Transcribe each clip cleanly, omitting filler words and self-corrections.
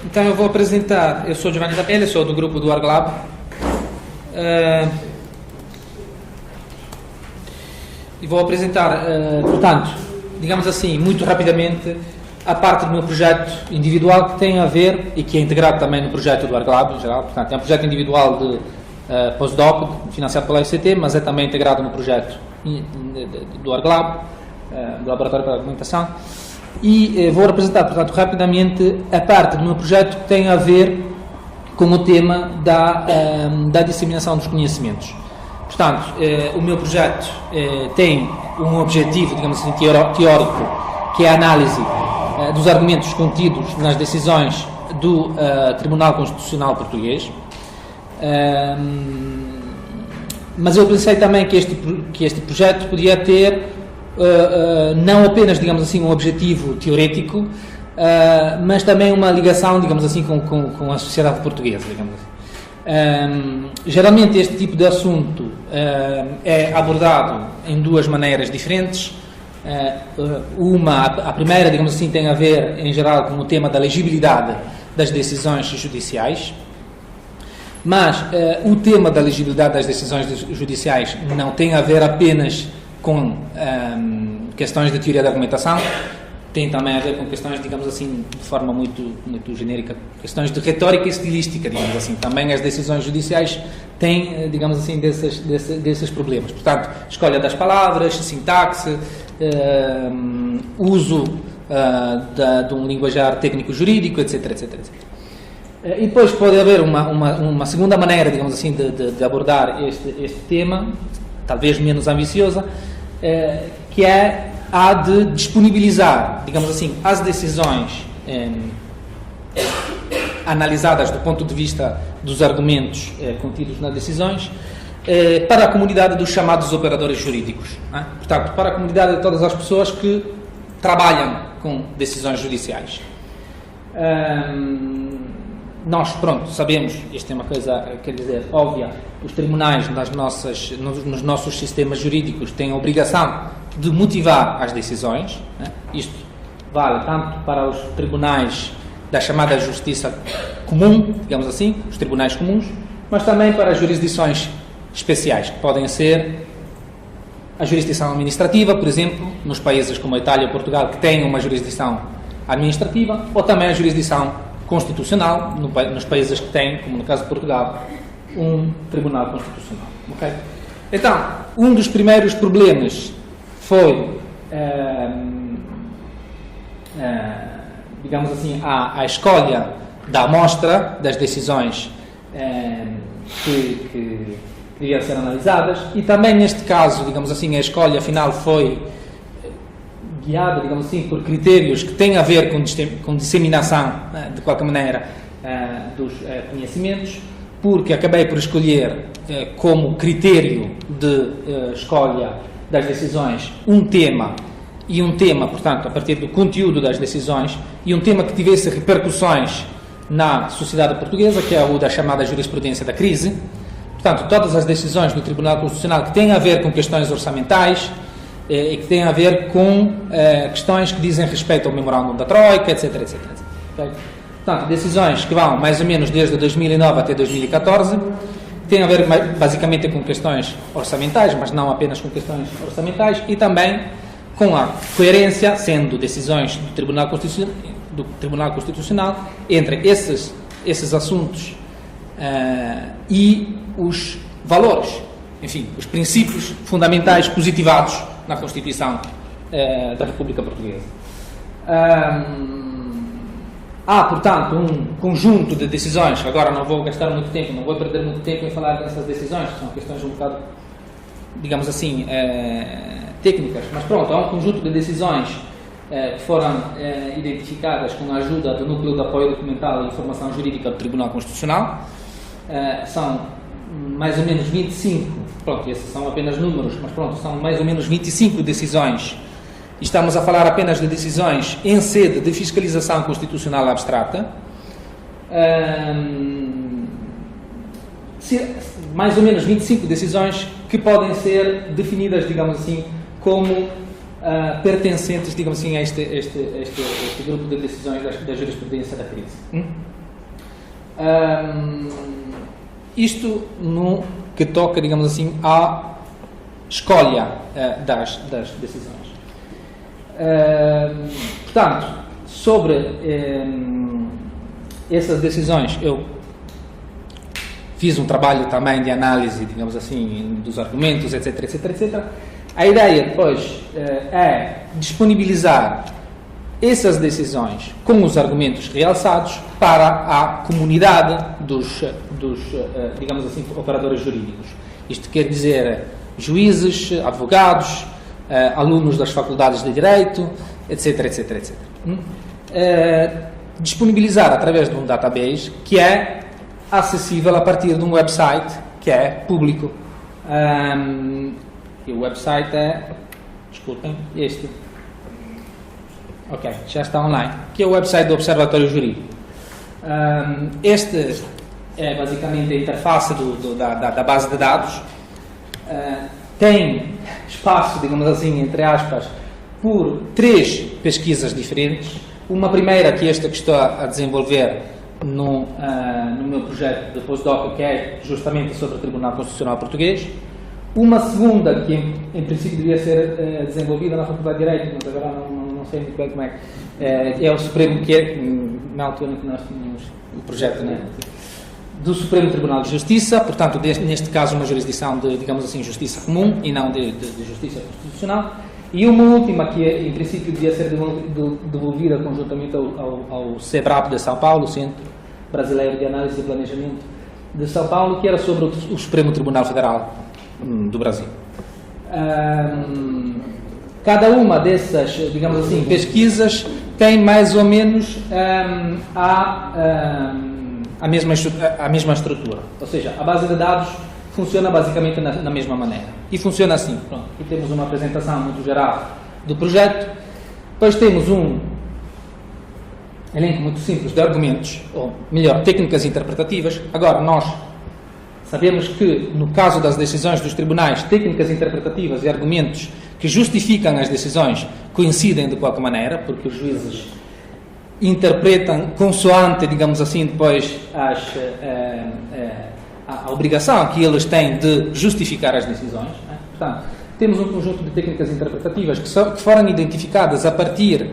Então eu vou apresentar, eu sou Giovanni da Pelle, sou do grupo do Arglab. E vou apresentar, portanto, digamos assim, muito rapidamente, a parte do meu projeto individual que tem a ver, e que é integrado também no projeto do Arglab em geral. Portanto, é um projeto individual de pós-doc, financiado pela FCT, mas é também integrado no projeto do Arglab, do Laboratório para a Alimentação. E vou apresentar, portanto, rapidamente a parte do meu projeto que tem a ver com o tema da disseminação dos conhecimentos. Portanto, o meu projeto tem um objetivo, digamos assim, teórico, que é a análise dos argumentos contidos nas decisões do Tribunal Constitucional Português. Mas eu pensei também que este projeto podia ter não apenas, digamos assim, um objetivo teorético, mas também uma ligação, digamos assim, com a sociedade portuguesa, digamos assim. Geralmente este tipo de assunto é abordado em duas maneiras diferentes. A primeira, digamos assim, tem a ver, em geral, com o tema da legibilidade das decisões judiciais. Mas o tema da legibilidade das decisões judiciais não tem a ver apenas com questões de teoria da argumentação, tem também a ver com questões, digamos assim, de forma muito genérica, questões de retórica e estilística, digamos assim. Também as decisões judiciais têm, digamos assim, desses problemas. Portanto, escolha das palavras, sintaxe, uso de um linguajar técnico-jurídico, etc, etc, etc. E depois pode haver uma segunda maneira, digamos assim, de abordar este tema, talvez menos ambiciosa, que é a de disponibilizar, digamos assim, as decisões analisadas do ponto de vista dos argumentos contidos nas decisões para a comunidade dos chamados operadores jurídicos. Portanto, para a comunidade de todas as pessoas que trabalham com decisões judiciais. Nós, pronto, sabemos, isto é uma coisa, quer dizer, óbvia, os tribunais nos nossos sistemas jurídicos têm a obrigação de motivar as decisões, né? Isto vale tanto para os tribunais da chamada justiça comum, digamos assim, os tribunais comuns, mas também para as jurisdições especiais, que podem ser a jurisdição administrativa, por exemplo, nos países como a Itália e Portugal, que têm uma jurisdição administrativa, ou também a jurisdição constitucional, nos países que têm, como no caso de Portugal, um tribunal constitucional. Okay? Então, um dos primeiros problemas foi, digamos assim, a escolha da amostra das decisões que deviam ser analisadas, e também neste caso, digamos assim, a escolha final foi guiada, digamos assim, por critérios que têm a ver com disseminação, de qualquer maneira, dos conhecimentos, porque acabei por escolher como critério de escolha das decisões um tema, portanto, a partir do conteúdo das decisões, e um tema que tivesse repercussões na sociedade portuguesa, que é o da chamada jurisprudência da crise. Portanto, todas as decisões do Tribunal Constitucional que têm a ver com questões orçamentais, e que têm a ver com questões que dizem respeito ao memorândum da Troika, etc, etc, etc. Okay? Portanto, decisões que vão mais ou menos desde 2009 até 2014, têm a ver basicamente com questões orçamentais, mas não apenas com questões orçamentais, e também com a coerência, sendo decisões do Tribunal Constitucional entre esses assuntos e os valores, enfim, os princípios fundamentais positivados na Constituição da República Portuguesa. Há, portanto, um conjunto de decisões, agora não vou gastar muito tempo, não vou perder muito tempo em falar dessas decisões, que são questões um bocado, digamos assim, técnicas, mas pronto, há um conjunto de decisões que foram identificadas com a ajuda do Núcleo de Apoio Documental e Informação Jurídica do Tribunal Constitucional. São mais ou menos 25, pronto, esses são apenas números, mas pronto, são mais ou menos 25 decisões. Estamos a falar apenas de decisões em sede de fiscalização constitucional abstrata. Mais ou menos 25 decisões que podem ser definidas, digamos assim, como pertencentes, digamos assim, a este grupo de decisões da jurisprudência da crise. Isto no que toca, digamos assim, à escolha das decisões. Portanto, sobre essas decisões, eu fiz um trabalho também de análise, digamos assim, dos argumentos, etc, etc, etc. A ideia depois é disponibilizar essas decisões com os argumentos realçados para a comunidade dos digamos assim, operadores jurídicos. Isto quer dizer juízes, advogados, alunos das faculdades de Direito, etc, etc, etc. Disponibilizar através de um database que é acessível a partir de um website que é público. E o website é, desculpem, este. Ok, já está online. Que é o website do Observatório Jurídico. Este é basicamente a interface da base de dados. Tem espaço, digamos assim, entre aspas, por 3 pesquisas diferentes. Uma primeira, que esta que estou a desenvolver no meu projeto de postdoc, que é justamente sobre o Tribunal Constitucional Português. Uma segunda, que em princípio devia ser desenvolvida na Faculdade de Direito, mas agora não sei muito bem como é. É o Supremo, que é, na altura em que nós tínhamos o projeto, né, do Supremo Tribunal de Justiça, portanto, neste caso, uma jurisdição de, digamos assim, justiça comum e não de justiça constitucional. E uma última, que em princípio devia ser devolvida conjuntamente ao CEBRAP de São Paulo, Centro Brasileiro de Análise e Planejamento de São Paulo, que era sobre o Supremo Tribunal Federal do Brasil. Cada uma dessas, digamos assim, pesquisas tem mais ou menos a mesma estrutura. Ou seja, a base de dados funciona basicamente na mesma maneira. E funciona assim. Pronto, aqui temos uma apresentação muito geral do projeto. Depois temos um elenco muito simples de argumentos, ou melhor, técnicas interpretativas. Agora, nós sabemos que, no caso das decisões dos tribunais, técnicas interpretativas e argumentos que justificam as decisões coincidem de qualquer maneira, porque os juízes interpretam consoante, digamos assim, depois a obrigação que eles têm de justificar as decisões. Né? Portanto, temos um conjunto de técnicas interpretativas que foram identificadas a partir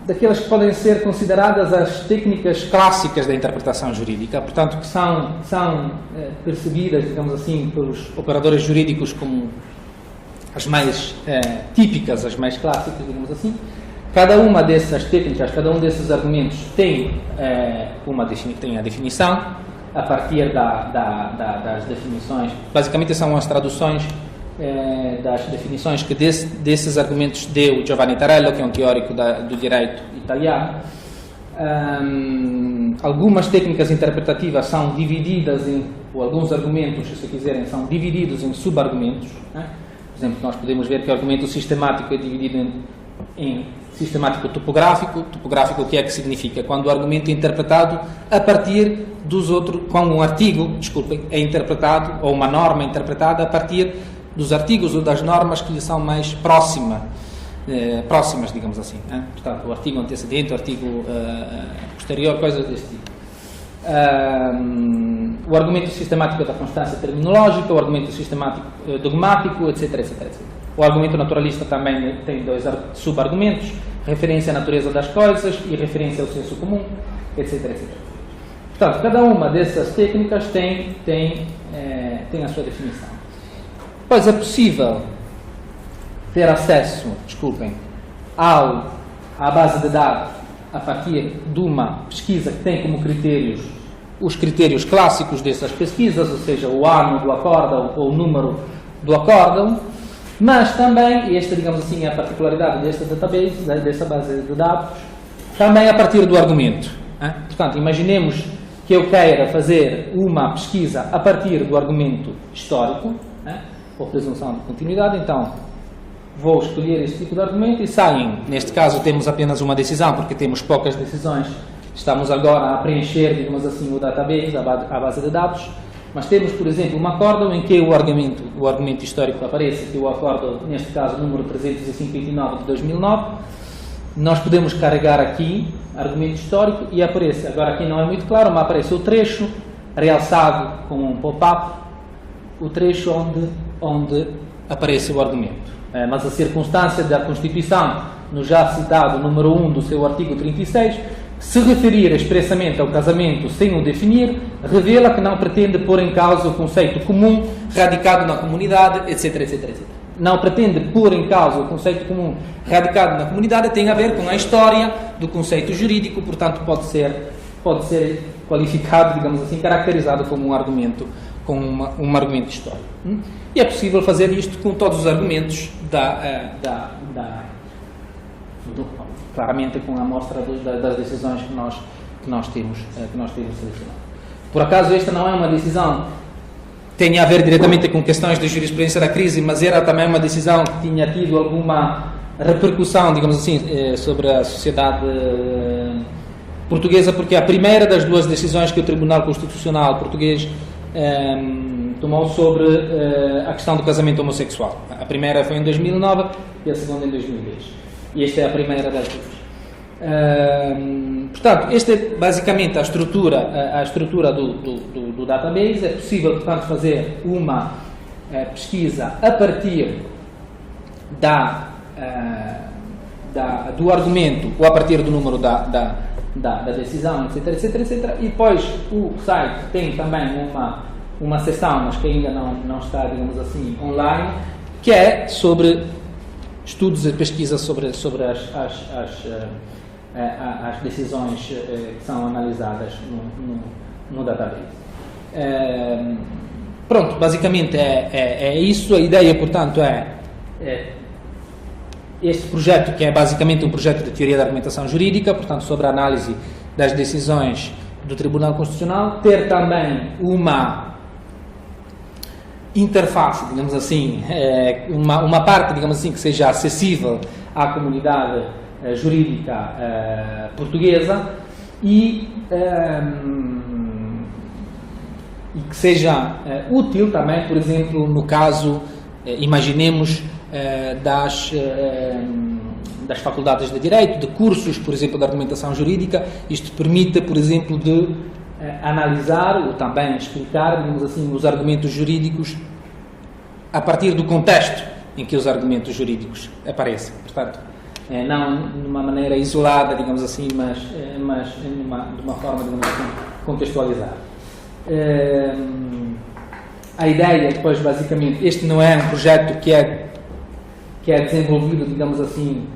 daquelas que podem ser consideradas as técnicas clássicas da interpretação jurídica, portanto, que são percebidas, digamos assim, pelos operadores jurídicos como as mais típicas, as mais clássicas, digamos assim. Cada uma dessas técnicas, cada um desses argumentos tem a definição, a partir das definições. Basicamente são as traduções das definições que desses argumentos deu Giovanni Tarello, que é um teórico do direito italiano. Algumas técnicas interpretativas são divididas ou alguns argumentos, se quiserem, são divididos em subargumentos. Né? Por exemplo, nós podemos ver que o argumento sistemático é dividido em sistemático topográfico. Topográfico, o que é que significa? Quando o argumento é interpretado a partir dos outros, quando um artigo, é interpretado, ou uma norma é interpretada a partir dos artigos ou das normas que lhe são mais próximas, digamos assim. Né? Portanto, o artigo antecedente, o artigo posterior, coisas desse tipo. O argumento sistemático da constância terminológica, o argumento sistemático dogmático, etc, etc, etc. O argumento naturalista também tem 2 subargumentos: referência à natureza das coisas e referência ao senso comum, etc, etc. Portanto, cada uma dessas técnicas tem a sua definição. Pois é possível ter acesso, à base de dados a partir de uma pesquisa que tem como critérios os critérios clássicos dessas pesquisas, ou seja, o ano do acórdão ou o número do acórdão, mas também, e esta, digamos assim, é a particularidade desta database, dessa base de dados, também a partir do argumento. Hein? Portanto, imaginemos que eu queira fazer uma pesquisa a partir do argumento histórico, ou presunção de continuidade, então vou escolher este tipo de argumento e saem. Neste caso temos apenas uma decisão, porque temos poucas decisões. Estamos agora a preencher, digamos assim, o database, a base de dados. Mas temos, por exemplo, um acórdão em que o argumento histórico aparece, que é o acórdão, neste caso, número 359 de 2009. Nós podemos carregar aqui argumento histórico e aparece, agora aqui não é muito claro, mas aparece o trecho realçado com um pop-up, o trecho onde aparece o argumento. Mas a circunstância da Constituição, no já citado número 1 do seu artigo 36, se referir expressamente ao casamento sem o definir, revela que não pretende pôr em causa o conceito comum radicado na comunidade, etc, etc, etc. Não pretende pôr em causa o conceito comum radicado na comunidade, tem a ver com a história do conceito jurídico, portanto pode ser qualificado, digamos assim, caracterizado como um argumento, um argumento histórico. E é possível fazer isto com todos os argumentos claramente com a amostra das decisões que nós temos selecionado. Por acaso esta não é uma decisão que tenha a ver diretamente com questões de jurisprudência da crise, mas era também uma decisão que tinha tido alguma repercussão, digamos assim, sobre a sociedade portuguesa, porque é a primeira das duas decisões que o Tribunal Constitucional português tomou sobre a questão do casamento homossexual. A primeira foi em 2009 e a segunda em 2010. E esta é a primeira das duas. Portanto, esta é basicamente a estrutura do database. É possível, portanto, fazer uma pesquisa a partir do argumento ou a partir do número da decisão, etc, etc, etc. E depois o site tem também uma seção, mas que ainda não está, digamos assim, online, que é sobre estudos e pesquisa sobre as decisões que são analisadas no database. Pronto, basicamente é isso. A ideia, portanto, é este projeto, que é basicamente um projeto de teoria da argumentação jurídica, portanto, sobre a análise das decisões do Tribunal Constitucional, ter também uma interface, digamos assim, uma parte, digamos assim, que seja acessível à comunidade jurídica portuguesa e que seja útil também, por exemplo, no caso, imaginemos, das faculdades de Direito, de cursos, por exemplo, de argumentação jurídica. Isto permite, por exemplo, de analisar ou também explicar, digamos assim, os argumentos jurídicos a partir do contexto em que os argumentos jurídicos aparecem. Portanto, não de uma maneira isolada, digamos assim, mas de uma forma, digamos assim, contextualizada. A ideia, depois, basicamente, este não é um projeto que é desenvolvido, digamos assim,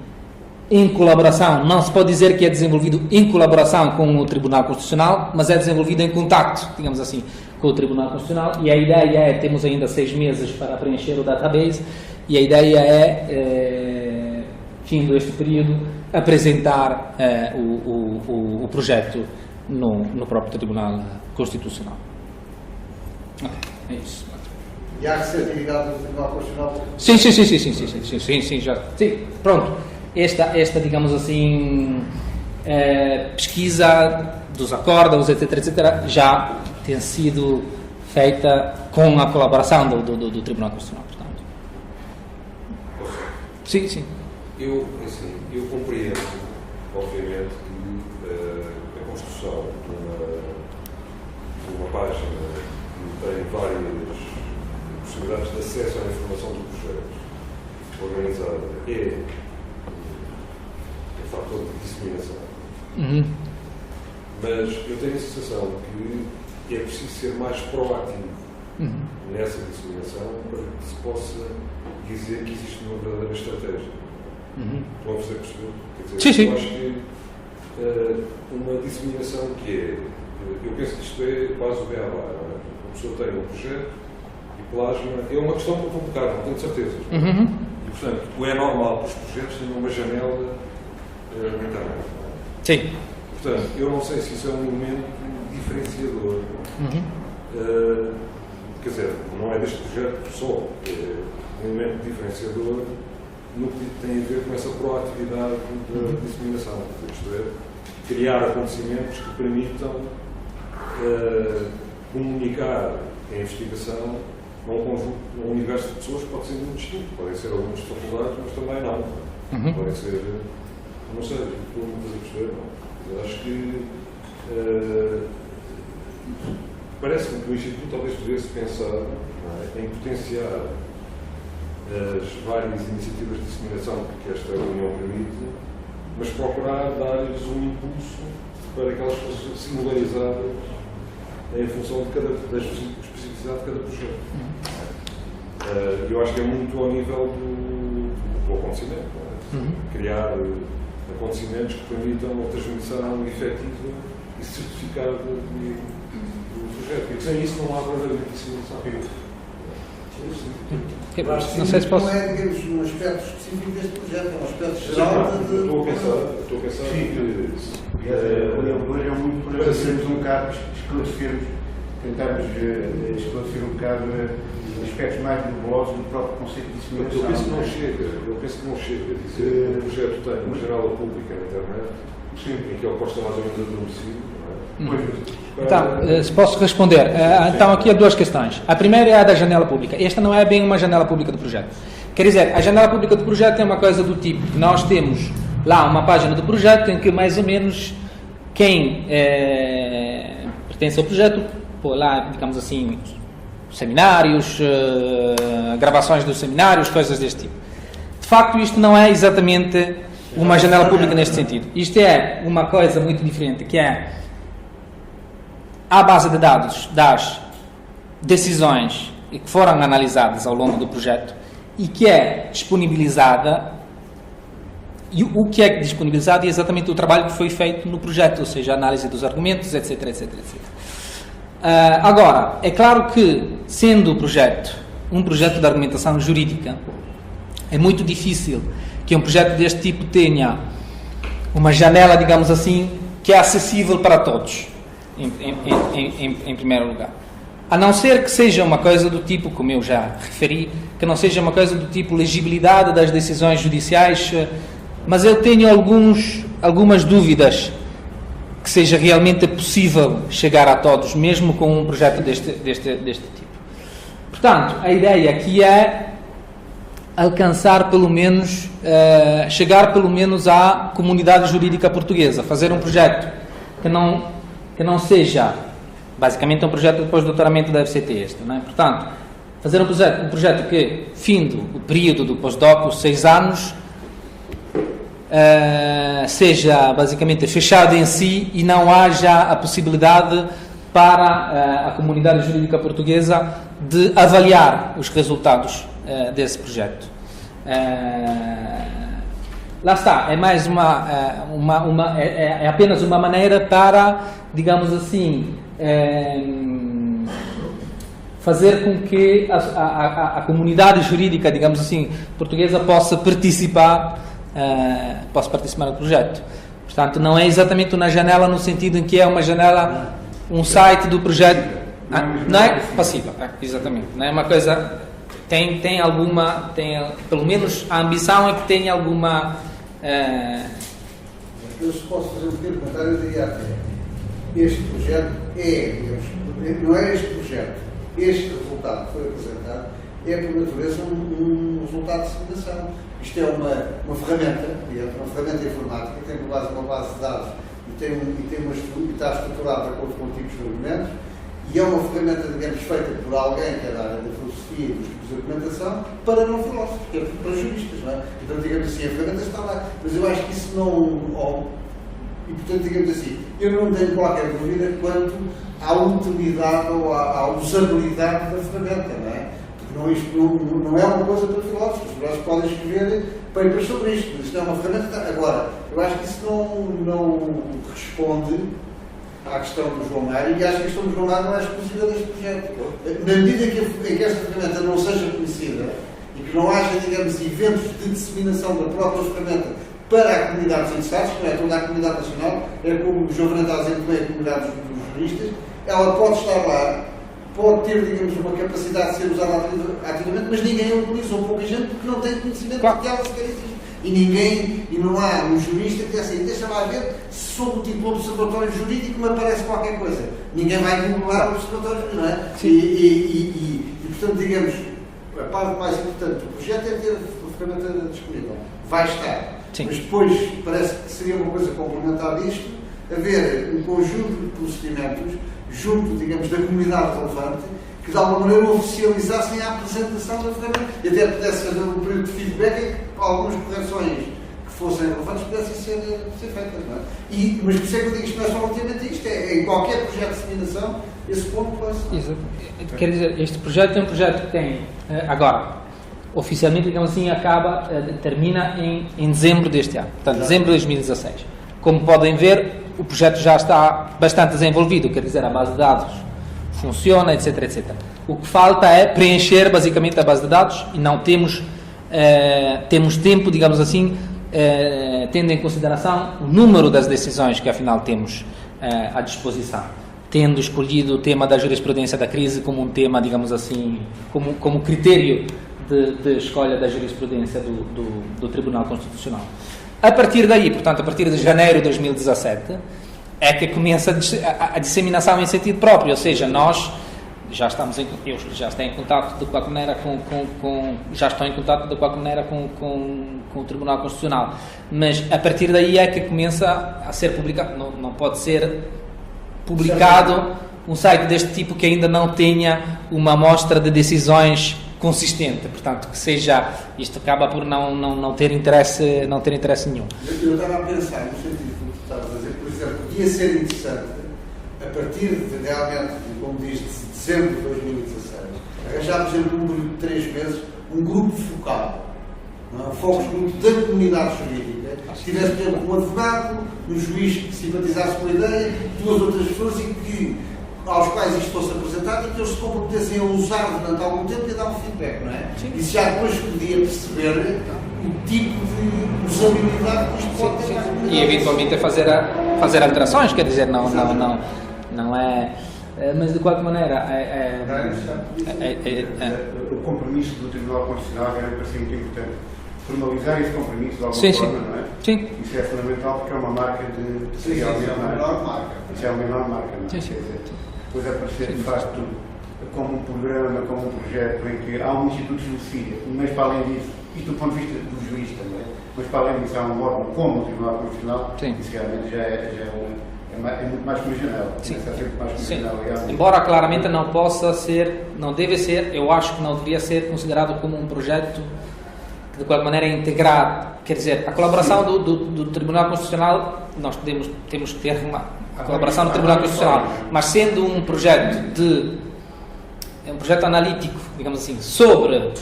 em colaboração. Não se pode dizer que é desenvolvido em colaboração com o Tribunal Constitucional, mas é desenvolvido em contacto, digamos assim, com o Tribunal Constitucional. E a ideia é, temos ainda 6 meses para preencher o database, e a ideia é, findo este período, apresentar o projeto no próprio Tribunal Constitucional. Ok, é isso. E há receptividade do Tribunal Constitucional? Sim, já. Sim, pronto. Esta, digamos assim, pesquisa dos acórdãos, etc, etc, já tem sido feita com a colaboração do Tribunal Constitucional, portanto. Sim. Eu compreendo, obviamente, que a construção de uma página que tem várias possibilidades de acesso à informação do projeto organizada é um fator de disseminação. Mas eu tenho a sensação que é preciso ser mais proativo nessa disseminação para que se possa dizer que existe uma verdadeira estratégia. Estão a fazer perceber? Quer dizer, sim. Eu acho que uma disseminação que é, eu penso que isto é quase o beabá, não é? A pessoa tem um projeto e plasma, é uma questão que eu vou colocar, não tenho certezas. E, portanto, o é normal que os projetos tenham uma janela na internet. Sim. Portanto, eu não sei se isso é um elemento diferenciador. Quer dizer, não é deste projeto só, é um elemento diferenciador no que tem a ver com essa proatividade da disseminação. Isto é, criar acontecimentos que permitam comunicar a investigação a um universo de pessoas que pode ser muito distinto. Podem ser alunos de faculdades, mas também não. Podem ser, não sei, estou a perceber, não. Eu acho que parece-me que o Instituto talvez pudesse pensar em potenciar as várias iniciativas de disseminação que esta reunião permite, mas procurar dar-lhes um impulso para que elas fossem singularizadas em função da especificidade de cada projeto. Eu acho que é muito ao nível do acontecimento. Criar acontecimentos que permitam a transmissão efetiva e certificada do projeto. E sem isso não há verdadeira disseminação. Não sei se posso... Não é, digamos, um aspecto específico deste projeto, é um aspecto geral de... Estou a pensar que a hoje é muito para sermos um bocado, tentarmos esclarecer um bocado aspectos mais nebulosos do próprio conceito de disseminação. Eu penso que não chega a dizer que o projeto tem uma janela pública na internet, em que ele possa mais ou menos adormecido. Então, se posso responder. Então, aqui há duas questões. A primeira é a da janela pública. Esta não é bem uma janela pública do projeto. Quer dizer, a janela pública do projeto é uma coisa do tipo, nós temos lá uma página do projeto em que mais ou menos quem pertence ao projeto, pô, lá, digamos assim, seminários, gravações dos seminários, coisas deste tipo. De facto, isto não é exatamente uma janela pública neste sentido. Isto é uma coisa muito diferente, que é a base de dados das decisões que foram analisadas ao longo do projeto e que é disponibilizada. E o que é disponibilizado é exatamente o trabalho que foi feito no projeto, ou seja, a análise dos argumentos, etc, etc, etc. Agora, é claro que, sendo o projeto um projeto de argumentação jurídica, é muito difícil que um projeto deste tipo tenha uma janela, digamos assim, que é acessível para todos, em primeiro lugar. A não ser que seja uma coisa do tipo, como eu já referi, que não seja uma coisa do tipo legibilidade das decisões judiciais, mas eu tenho algumas dúvidas que seja realmente possível chegar a todos, mesmo com um projeto deste tipo. Portanto, a ideia aqui é alcançar pelo menos, chegar pelo menos à comunidade jurídica portuguesa, fazer um projeto que não seja, basicamente um projeto depois do doutoramento deve ser este, não é? Portanto, fazer um projeto que, findo o período do pós-doc, os 6 anos, seja basicamente fechado em si e não haja a possibilidade para a comunidade jurídica portuguesa de avaliar os resultados desse projeto. Lá está, é mais é apenas uma maneira para, digamos assim, fazer com que a comunidade jurídica, digamos assim, portuguesa possa participar no projeto. Portanto, não é exatamente uma janela no sentido em que é uma janela, um site do projeto, não é passiva, exatamente, não é uma coisa, tem pelo menos a ambição é que tenha alguma... Eu se posso fazer um pequeno comentário, eu diria até, este projeto não é este projeto, este resultado que foi apresentado, é por natureza um resultado de disseminação. Isto é uma ferramenta, uma ferramenta informática, que tem por base uma base de dados e está estruturada de acordo com tipos de argumentos, e é uma ferramenta, digamos, feita por alguém que é da área da filosofia e dos tipos de argumentação, para não filósofos, que é para juristas, não é? Então, digamos assim, a ferramenta está lá, mas eu acho que isso não... E, portanto, digamos assim, eu não tenho qualquer dúvida quanto à utilidade ou à usabilidade da ferramenta, não é? Isto não é uma coisa para filósofos, os filósofos podem escrever papers sobre isto, mas isto é uma ferramenta. Agora, eu acho que isso não responde à questão do João Mário, e acho que a questão do João Mário não é exclusiva deste projeto. Na medida em que esta ferramenta não seja conhecida e que não haja, digamos, eventos de disseminação da própria ferramenta para a comunidade dos interessados, que não é toda a comunidade nacional, é como o João Fernando está a dizer também a comunidade dos juristas, ela pode estar lá, pode ter, digamos, uma capacidade de ser usada ativamente, mas ninguém a utiliza, ou pouca gente, porque não tem conhecimento de que ela sequer existe. E não há um jurista que diz assim, deixa lá ver se sob o título observatório jurídico me aparece qualquer coisa. Ninguém vai googlar o observatório jurídico, não é? E, portanto, digamos, a parte mais importante do projeto é ter a ferramenta disponível. Vai estar. Sim. Mas depois parece que seria uma coisa complementar disto, haver um conjunto de procedimentos junto, digamos, da comunidade relevante, que de alguma maneira oficializassem a apresentação da ferramenta e até pudesse haver um período de feedback em que algumas correções que fossem relevantes pudessem ser feitas, não é? Mas por isso é que eu digo que isto não é só relativamente a isto, é em qualquer projeto de disseminação, esse ponto pode ser. Quer dizer, este projeto é um projeto que tem, agora, oficialmente, digamos assim, termina em dezembro deste ano, portanto, dezembro de 2016. Como podem ver, o projeto já está bastante desenvolvido, quer dizer, a base de dados funciona, etc, etc. O que falta é preencher, basicamente, a base de dados e não temos tempo, digamos assim, tendo em consideração o número das decisões que, afinal, temos à disposição. Tendo escolhido o tema da jurisprudência da crise como um tema, digamos assim, como critério de escolha da jurisprudência do Tribunal Constitucional. A partir daí, portanto, a partir de janeiro de 2017, é que começa a disseminação em sentido próprio, ou seja, nós já estamos eu já estou em contato de qualquer maneira com o Tribunal Constitucional, mas a partir daí é que começa a ser publicado, não pode ser publicado um site deste tipo que ainda não tenha uma amostra de decisões consistente, portanto, que seja, isto acaba por não ter interesse nenhum. Eu estava a pensar, no sentido que tu estavas a dizer, por exemplo, podia ser interessante, a partir de, realmente, como diz, de dezembro de 2016, arranjar, por exemplo, um número de 3 meses, um grupo focal, um focus group da comunidade jurídica, que tivesse, por exemplo, um advogado, um juiz que simpatizasse com a ideia, 2 outras pessoas aos quais isto fosse apresentado e que eles se comprometessem a usar durante algum tempo e a dar um feedback, não é? Sim. E já depois podia perceber o tipo de usabilidade que isto pode ter. E eventualmente fazer alterações, quer dizer, não é... Mas de qualquer maneira... O compromisso do Tribunal Constitucional era para ser muito importante. Formalizar esse compromisso de alguma forma, não é? Sim. Isso é fundamental porque é uma marca de... Sim, é uma menor marca. Isso é uma menor marca, não é? Sim. Depois aparecer, de facto, como um programa, como um projeto em que há um instituto de justiça, mas para além disso, isto do ponto de vista do juiz também, mas para além disso há um órgão como o Tribunal Constitucional, isso realmente já é muito mais que uma janela. Sim. Está sempre mais que uma janela. Embora claramente não deve ser, eu acho que não deveria ser considerado como um projeto que de qualquer maneira é integrado. Quer dizer, a colaboração do Tribunal Constitucional, nós temos que ter a colaboração do Tribunal Constitucional, mas sendo um projeto analítico, digamos assim, sobre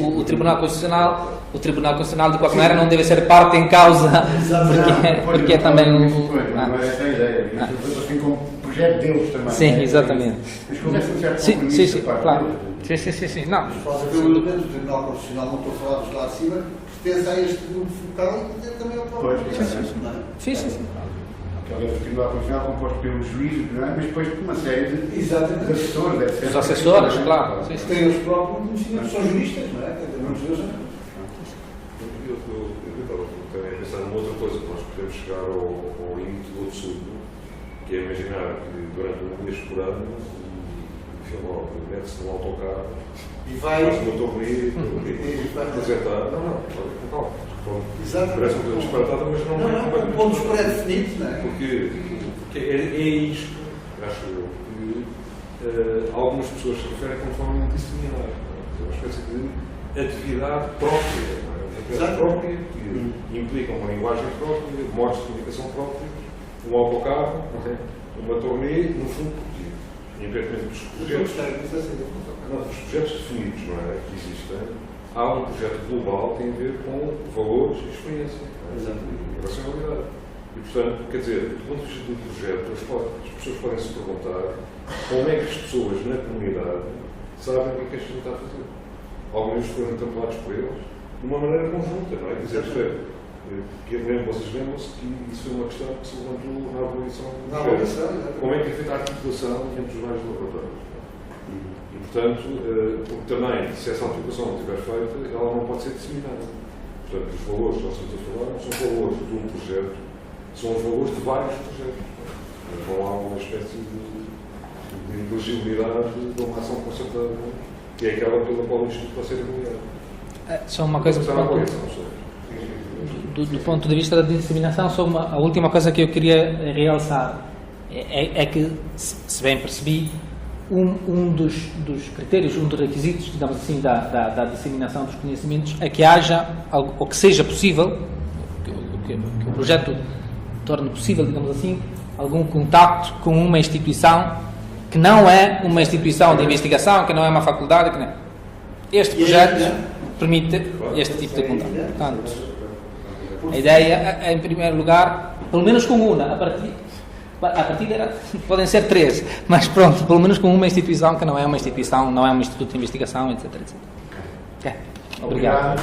o Tribunal Constitucional, o Tribunal Constitucional de qualquer maneira não deve ser parte em causa, porque é também não é essa a ideia, assim como projeto deles também. Sim, exatamente. Mas começa um certo compromisso. Sim, claro. Sim. Não. Mas pode haver um elemento do Tribunal Constitucional, não estou a falar dos lá acima, que pertence a este grupo focal e que também ao próprio processo. Sim. Aliás, o Tribunal Constitucional é composto pelos juízes, mas depois por uma série de assessores, etc. Os assessores, claro. Têm os próprios conhecimentos, são juristas, não é? Eu estava também a pensar numa outra coisa, que nós podemos chegar ao limite do absurdo, que é imaginar que durante um mês por ano mete-se num autocarro e vai faz uma torneio e vai apresentar. Não. Parece uma coisa disparatada, mas não é. Com pontos pré-definidos, não é? Porque é isto, acho eu, que algumas pessoas se referem como forma de disciplinar. É uma espécie de atividade própria. Uma atividade própria que implica uma linguagem própria, modos de comunicação próprios, um autocarro, uma torneio, no fundo, independentemente dos projetos definidos, não é? Que existem, há um projeto global que tem a ver com valores e experiência, e racionalidade. E, portanto, quer dizer, do ponto de vista do projeto, as pessoas podem se perguntar como é que as pessoas na comunidade sabem o que este está a fazer. Alguns foram contemplados por eles de uma maneira conjunta, não é? Quer dizer, vocês lembram-se que isso foi uma questão que se levantou na avaliação do projeto. Como é que é feita a articulação entre os vários laboratórios? E, portanto, porque também, se essa articulação não estiver feita, ela não pode ser disseminada. Portanto, os valores que nós estamos a falar não são valores de um projeto, são os valores de vários projetos. Não há uma espécie de elegibilidade de uma ação concertada, que é aquela pela qual o Instituto vai ser nomeado. Só uma coisa, do ponto de vista da disseminação, só a última coisa que eu queria realçar é que, se bem percebi, um dos critérios, um dos requisitos, digamos assim, da disseminação dos conhecimentos é que haja, ou que seja possível, que o projeto torne possível, digamos assim, algum contacto com uma instituição que não é uma instituição de investigação, que não é uma faculdade, que não. Este projeto permite este tipo de contacto. Portanto, a ideia é, em primeiro lugar, pelo menos com uma, a partir podem ser 3, mas pronto, pelo menos com uma instituição que não é uma instituição, não é um instituto de investigação, etc. etc. Okay. Obrigado.